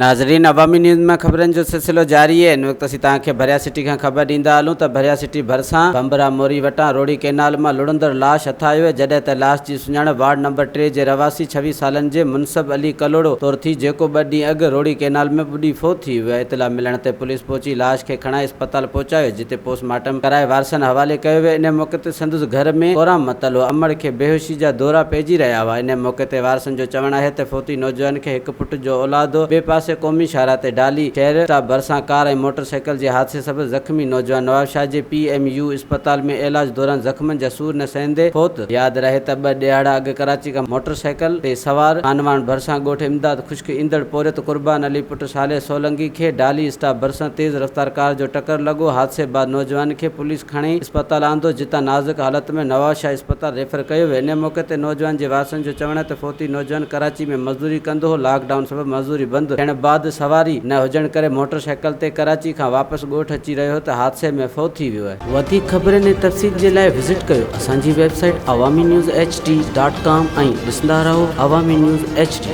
नाज़रीन, अवामी न्यूज़ में ख़बरनि जो सिलसिलो जारी है। इन वक़्तु असीं तव्हांखे भरिया सिटी खां ख़बर ॾींदा हलूं त भरिया सिटी भरिसां बंबरा मोरी वटां रोड़ी कैनाल मां लुड़ंदड़ लाश हथायो आहे, जॾहिं त लाश जी सुञाणप वार्ड नंबर 3 जे रवासी 26 सालनि जे मुनसब अली कलोड़ो तौर थी, जेको 2 ॾींहं अॻु रोड़ी कैनाल में ॿुॾी फोत थी वियो आहे। इतला मिलण ते पुलिस पहुची लाश खे खणाए अस्पताल पहुचायो, जिते पोस्टमार्टम कराए वारसनि हवाले कयो वियो। इन मौक़े ते संदसि घर में कोराम मतल हो, अमड़ खे बेहोशी जा दौरा पइजी रहिया हुआ। इन मौक़े ते वारसनि जो चवणु आहे त फोती नौजवान खे हिकु पुट जो औलाद हो। ॿिए पासे क़ौमी शाहरा ते डाली शहर स्टाफ भरिसां कार ऐं मोटरसाइकिल जे हादसे सबबि ज़ख़्मी नौजवान नवाबशाह जे PMU अस्पताल में इलाज दौरान ज़ख़्मनि जा सूर न सहंदे फोत। यादि रहे त 2 ॾियारा अॻु कराची खां मोटरसाइकिल ते सवार खानवान भरिसां ॻोठ इमदाद ख़ुश्क ईंदड़ पोरियत कुर्बान अली पुट साले सोलंगी खे डाली स्टाफ भरिसां तेज़ रफ़्तार कार जो टक्कर लॻो। हादसे बाद नौजवान खे पुलिस खणी अस्पताल आंदो, जितां नाज़ुक हालत में नवाबशाह अस्पताल रेफर कयो वियो। इन मौक़े ते नौजवान जे वारसनि जो चवणु आहे त फोती नौजवान कराची में मज़दूरी कंदो हो। लॉकडाउन सबबि मज़दूरी बंदि थियण बाद सवारी न हुजण करे मोटरसाइकिल ते कराची खां वापसि ॻोठ अची रहियो त हादसे में फोत थी वियो आहे। वधीक ख़बरनि ऐं तफ़सील जे लाइ विज़िट कयो असांजी वेबसाइट awamiNewsHD.com ऐं ॾिसंदा रहो अवामी न्यूज़ HD।